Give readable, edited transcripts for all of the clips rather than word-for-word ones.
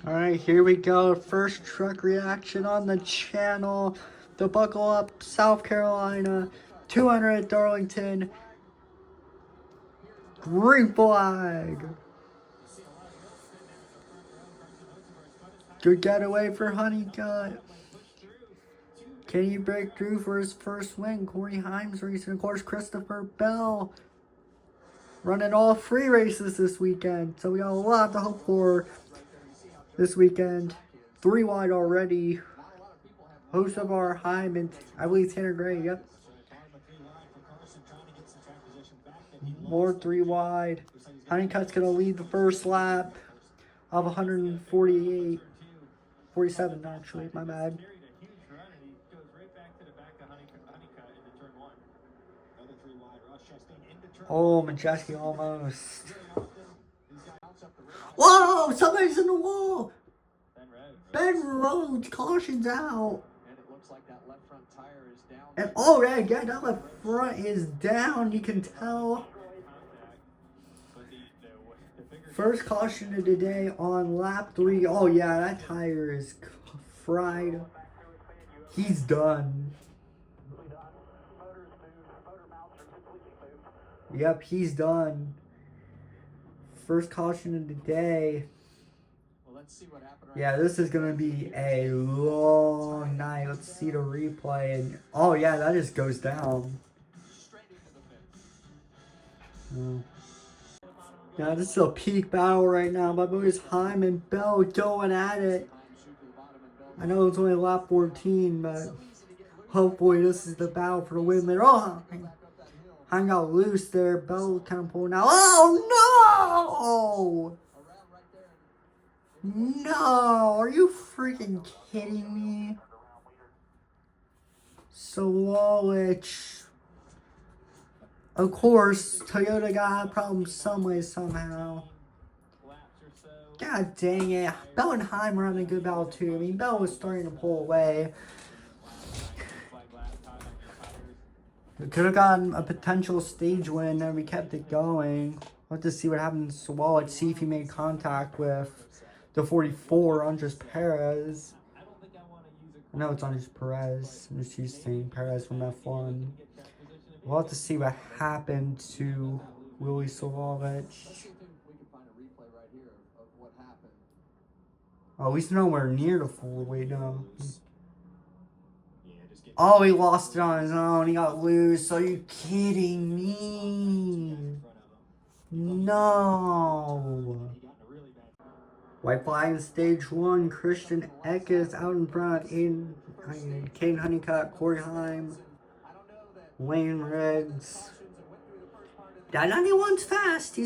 Alright, here we go. First truck reaction on the channel. The Buckle Up, South Carolina, 200 at Darlington. Green flag. Good getaway for Honeycutt. Can he break through for his first win? HEIM's racing, of course, Christopher Bell. Running all 3 races this weekend. So we got a lot to hope for this weekend. 3 wide already. Host of our HEIM, and I believe Tanner Gray, yep. More 3 wide. Honeycutt's going to lead the first lap of 148. 47, actually, my bad. Oh, Majeski almost. Whoa, somebody's in the wall. Ben Rhodes, caution's out. And it looks like that left front tire is down. And oh yeah, that left front is down, you can tell. First caution of the day on lap 3. Oh yeah, that tire is fried. He's done. Yep, he's done. First caution of the day. Well, let's see what happened. Yeah, this is gonna be a long night. Let's see the replay. And oh yeah, that just goes down. Oh. Yeah, this is a peak battle right now. My boys HEIM and Bell going at it. I know it's only lap 14, but hopefully this is the battle for the win there. Oh, HEIM got loose there. Bell kind of pulling out. Oh no! No! Are you freaking kidding me? Swalich. Of course, Toyota got a problem some way, somehow. God dang it. Bell and HEIM were having a good battle too. I mean, Bell was starting to pull away. We could have gotten a potential stage win and we kept it going. We'll have to see what happens to Swalich. See if he made contact with the 44, Andres Perez. I know it's Andres Perez. I'm just used to saying Perez from F1. We'll have to see what happened to Willie Swalich. Oh, he's nowhere near the 4. Wait, no. Oh, he lost it on his own. He got loose. Are you kidding me? No. White flag in stage 1. Christian Eckes out in front. Caden Honeycutt, Corey HEIM, Wayne Riggs. That 91's fast.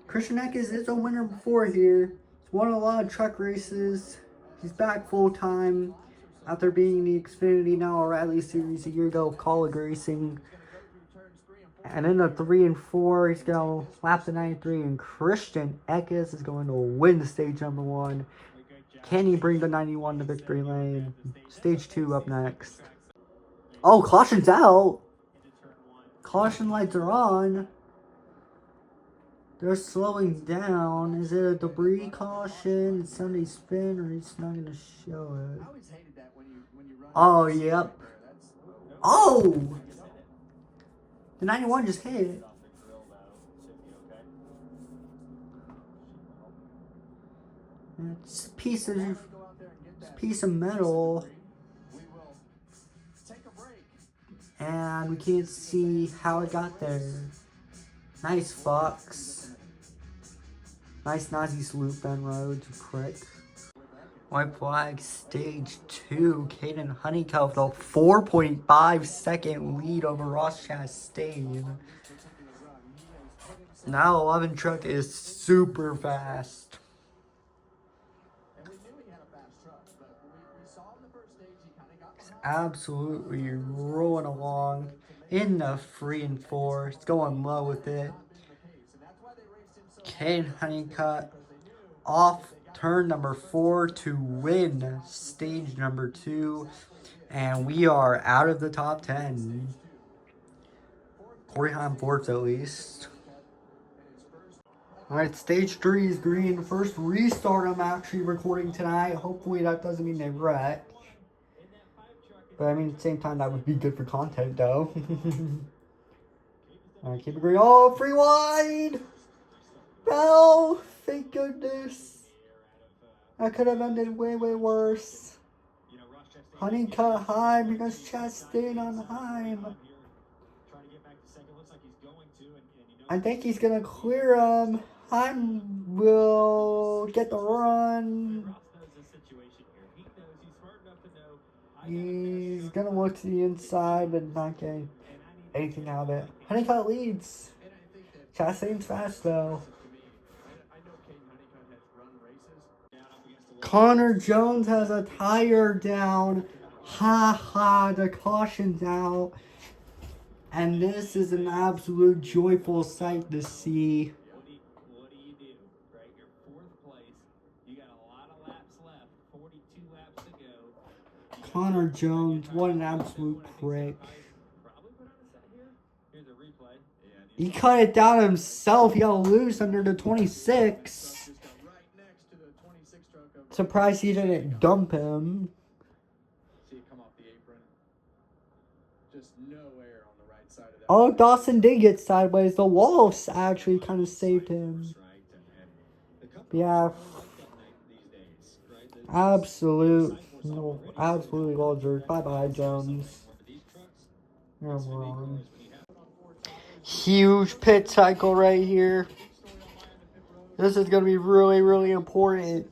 Christian Eckes is a winner before here. He's won a lot of truck races. He's back full time after being in the Xfinity Now Rally Series a year ago, college racing. And in the 3 and 4, he's going to lap the 93, and Christian Eckes is going to win stage number 1. Can he bring the 91 to victory lane? Stage 2 up next. Oh, caution's out. Caution lights are on. They're slowing down. Is it a debris caution? Did somebody spin, or he's not going to show it? Oh, yep. Oh! The 91 just hit it. It's a piece of metal. And we can't see how it got there. Nice Fox. Nice Nazi salute, Ben Rhodes, you prick. White flag, stage 2. Caden Honeycutt with a 4.5 second lead over Ross Chastain. Now 11 truck is super fast. It's absolutely rolling along in the 3 and 4. It's going low with it. Caden Honeycutt off turn number 4 to win stage number 2, and we are out of the top 10. Corey HEIM fourth at least. Alright, stage 3 is green. First restart I'm actually recording tonight. Hopefully that doesn't mean they wreck. But I mean, at the same time, that would be good for content, though. Alright, keep it green. Oh, free wide! No! Thank goodness. That could have ended way, way worse. Honeycutt HEIM against Chastain on HEIM. I think he's going to clear him. HEIM will get the run. He's going to look to the inside, but not getting anything out of it. Honeycutt leads. Chastain's fast, though. Connor Jones has a tire down. Ha ha, the caution's out. And this is an absolute joyful sight to see. What do you do, right? You're 4th place. You got a lot of laps left. 42 laps to go. Connor Jones, what an absolute prick. Here's a replay. He cut it down himself. He got loose under the 26. Surprised he didn't dump him. See it come off the apron. Just no air on the right side of that. Oh, Dawson did get sideways. The walls actually kind of saved him. Yeah. Absolutely well deserved. Bye-bye, Jones. You're wrong. Huge pit cycle right here. This is going to be really, really important.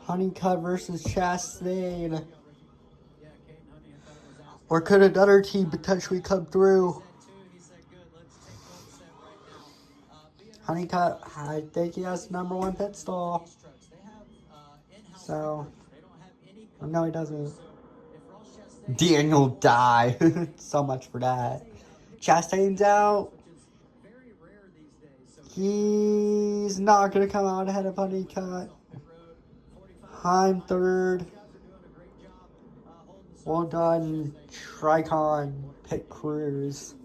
Honeycutt versus Chastain. Or could another team potentially come through? Honeycutt, I think he has #1 pit stall. So, no, he doesn't. Daniel die. So much for that. Chastain's out. He's not going to come out ahead of Honeycutt. HEIM 3rd. Well done, Tricon Pit Crews.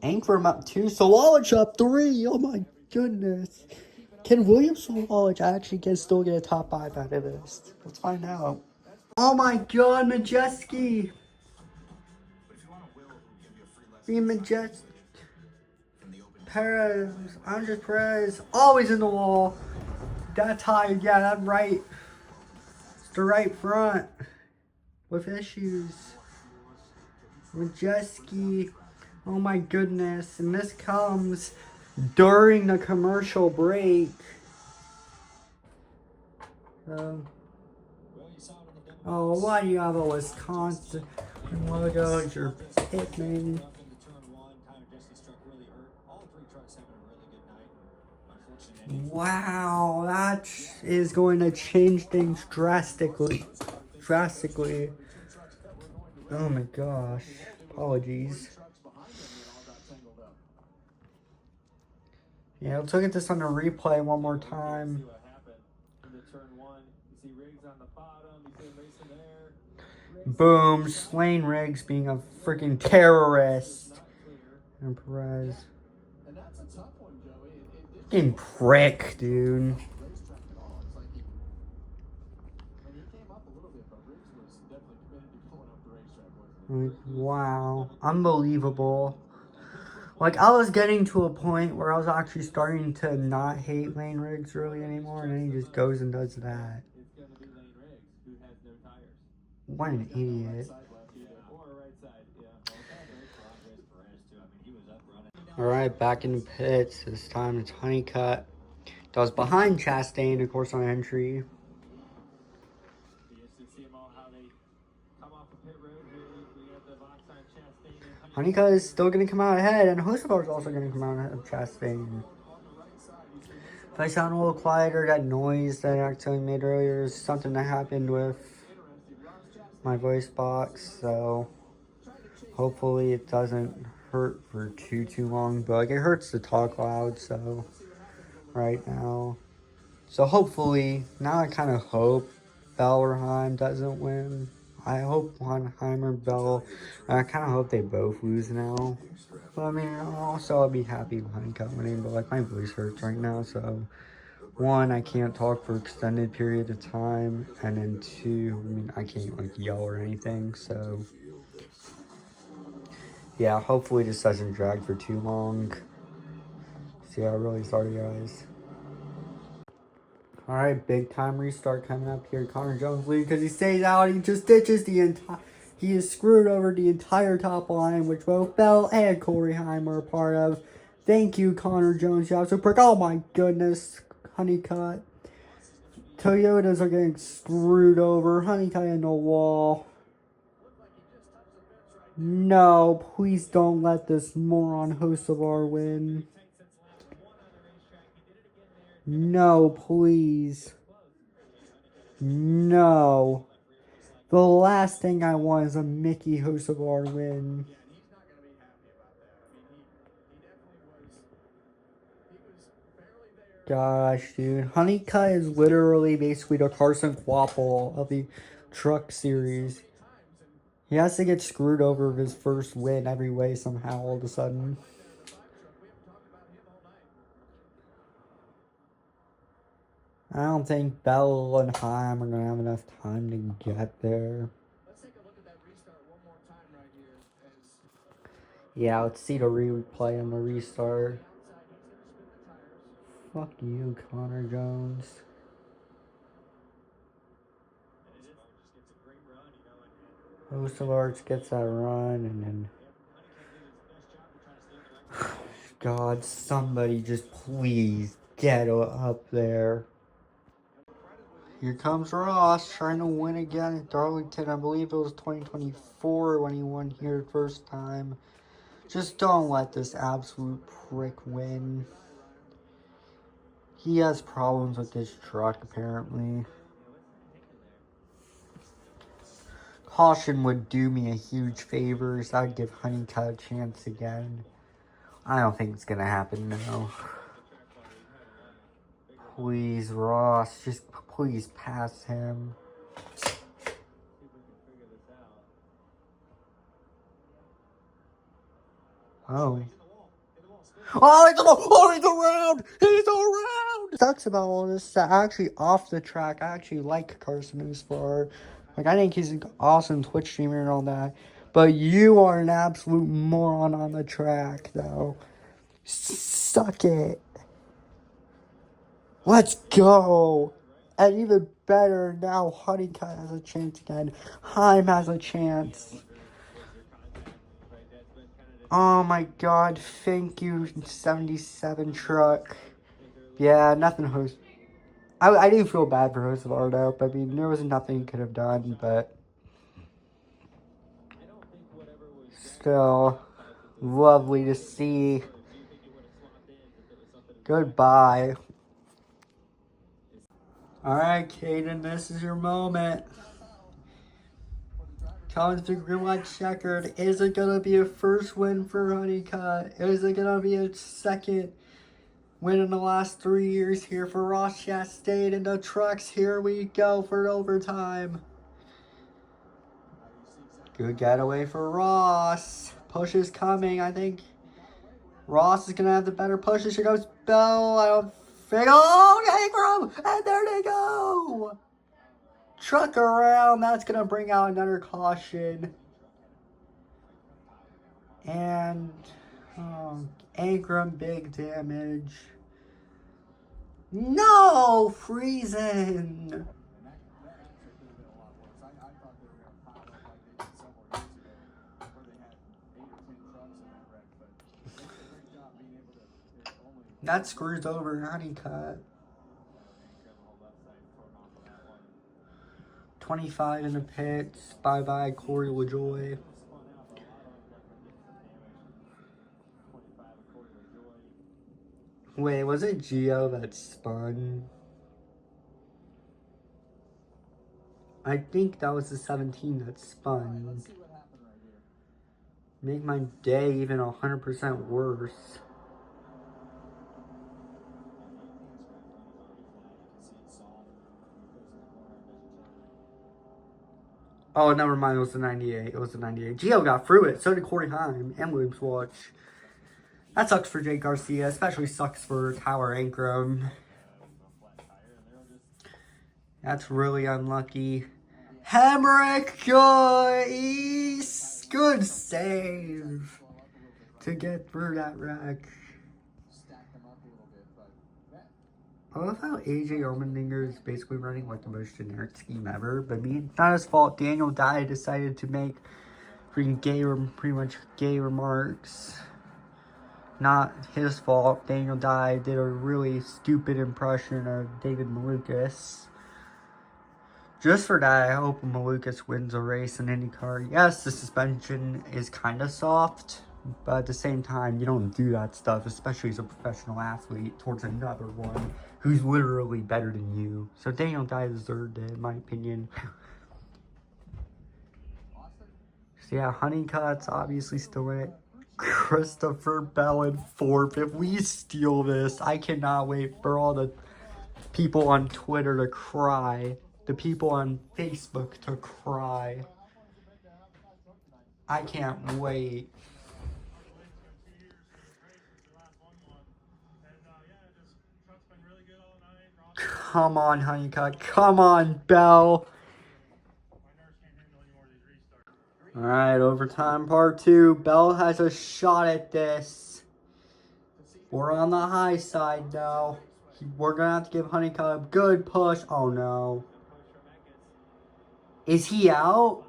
Anchor up 2. Solage up 3. Oh my goodness. Can William Solage actually still get a top 5 out of this? Let's find out. Oh my god, Majeski. Majeski. Perez. Andres Perez. Always in the wall. That's high. Yeah, that's right. It's the right front. With issues. Majeski. Oh my goodness. And this comes during the commercial break. Oh, why do you have a Wisconsin logo as your pitman? Wow, that is going to change things drastically. Oh my gosh. Apologies. Yeah, let's look at this on the replay one more time. Boom, Slain Riggs being a freaking terrorist. And Perez. Fucking prick, dude. Like, wow. Unbelievable. Like, I was getting to a point where I was actually starting to not hate Lane Riggs really anymore, and then he just goes and does that. What an idiot. Alright, back in the pits. This time it's Honeycutt. That was behind Chastain, of course, on entry. Honeycutt is still going to come out ahead, and Hocevar is also going to come out ahead of Chastain. If I sound a little quieter, that noise that I actually made earlier is something that happened with my voice box, so hopefully it doesn't hurt for too long, but like, it hurts to talk loud, so right now. So hopefully, now I kind of hope Valorheim doesn't win. I hope Honheimer, Bell, I kind of hope they both lose now. But I mean, also I'll be happy with Honeycutt winning, but like my voice hurts right now, so one, I can't talk for extended period of time, and then two, I mean, I can't like yell or anything, so yeah, hopefully this doesn't drag for too long. So yeah, really sorry guys. Alright, big time restart coming up here. Connor Jones lead because he stays out. He just ditches the entire. He is screwed over the entire top line, which both Bell and Corey Heim are a part of. Thank you, Connor Jones. You also prick. Oh my goodness. Honeycutt. Toyotas are getting screwed over. Honeycutt in the wall. No, please don't let this moron Hocevar win. No, please. No. The last thing I want is a Mickey Hocevar win. Gosh, dude. Honeycutt is literally basically the Carson Quapple of the truck series. He has to get screwed over of his first win every way somehow all of a sudden. I don't think Bell and Heim are going to have enough time to get there. Yeah, let's see the replay and the restart. Fuck you, Connor Jones. Host of Arts gets that run, and then... God, somebody just please get up there. Here comes Ross trying to win again at Darlington. I believe it was 2024 when he won here first time. Just don't let this absolute prick win. He has problems with this truck, apparently. Caution would do me a huge favor, so I'd give Honeycutt a chance again. I don't think it's going to happen, no. Please, Ross, just please pass him. Oh. Oh, he's around! He's around! Sucks about all this that actually off the track, I actually like Carson Uslar. Like, I think he's an awesome Twitch streamer and all that. But you are an absolute moron on the track, though. Suck it. Let's go! And even better, now Honeycutt has a chance again. Heim has a chance. Oh my god, thank you, 77 truck. Yeah, nothing host. I do feel bad for Host of Ardo. I mean, there was nothing he could have done, but still, lovely to see. Goodbye. Alright, Caden, this is your moment. Coming through green light checkered. Is it going to be a first win for Honeycutt? Is it going to be a second win in the last 3 years here for Ross Chastain and the trucks? Here we go for overtime. Good getaway for Ross. Push is coming, I think. Ross is going to have the better push. Here goes Bell. I don't think. Oh, Ingram! And there they go! Truck around. That's going to bring out another caution. And Ingram, big damage. No! Freezing! That screws over Honeycutt. 25 in the pits. Bye-bye, Corey LaJoy. Wait, was it Gio that spun? I think that was the 17 that spun. Make my day even 100% worse. Oh, never mind. It was the 98. It was the 98. Gio got through it. So did Corey Heim and Williams Watch. That sucks for Jake Garcia. Especially sucks for Tyler Ankrum. That's really unlucky. Hamrick Joyce. Good save to get through that wreck. I love how AJ Allmendinger is basically running like the most generic scheme ever, but it's not his fault. Daniel Dye decided to make pretty much gay remarks. Not his fault. Daniel Dye did a really stupid impression of David Malukas. Just for that, I hope Malukas wins a race in IndyCar. Yes, the suspension is kind of soft, but at the same time, you don't do that stuff, especially as a professional athlete, towards another one who's literally better than you. So Daniel Dye deserved it, in my opinion. So yeah, Honeycutt's obviously still in it. Christopher Bell in 4th. If we steal this, I cannot wait for all the people on Twitter to cry. The people on Facebook to cry. I can't wait. Come on, Honeycutt. Come on, Bell. Alright, overtime part 2. Bell has a shot at this. We're on the high side now. We're going to have to give Honeycutt a good push. Oh, no. Is he out?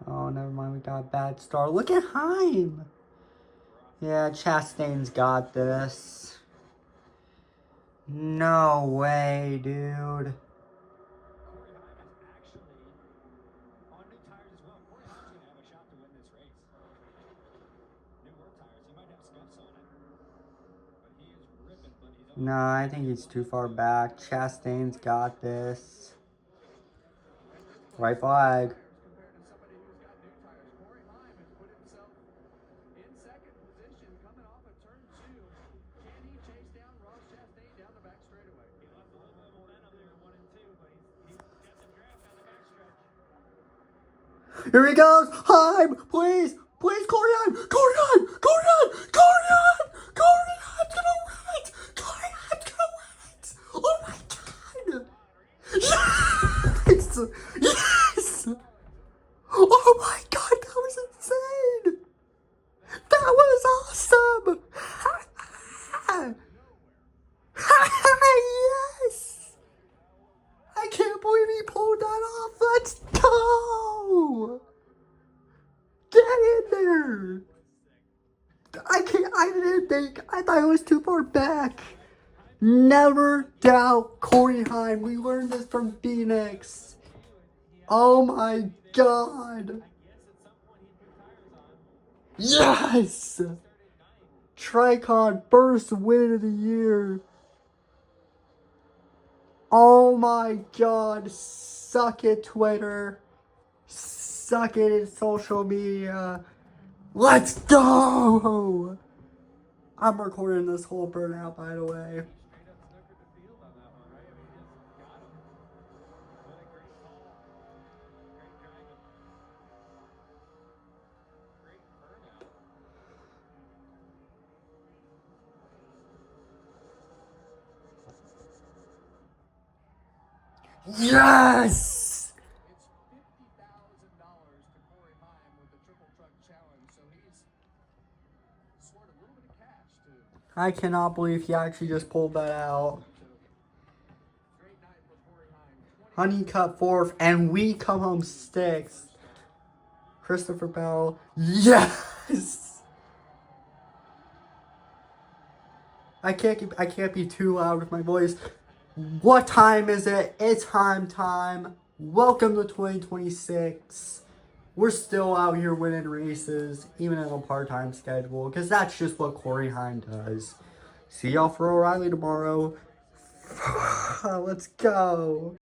Oh, never mind. We got a bad start. Look at HEIM. Yeah, Chastain's got this. No way, dude. No, I think he's too far back. Chastain's got this. White flag. Here he goes! HEIM! Please! Please, Corey Heim! Corey Heim! Corey Heim! Corey Heim! Corey Heim's gonna win it! Corey Heim's gonna win it! Oh my god! Yes! Yes! Oh my god, that was insane! That was awesome! Yes! I can't believe he pulled that off! Let's go! Get in there! I didn't think. I thought it was too far back. Never doubt Corey Heim. We learned this from Phoenix. Oh my god. Yes! Tricon first win of the year. Oh my god. Suck it, Twitter. Suck it in social media. Let's go! I'm recording this whole burnout, by the way. Yes! I cannot believe he actually just pulled that out. Honeycutt 4th, and we come home 6th. Christopher Bell, yes! I can't be too loud with my voice. What time is it? It's HEIM time. Welcome to 2026. We're still out here winning races, even in a part-time schedule, because that's just what Corey Heim does. See y'all for O'Reilly tomorrow. Let's go.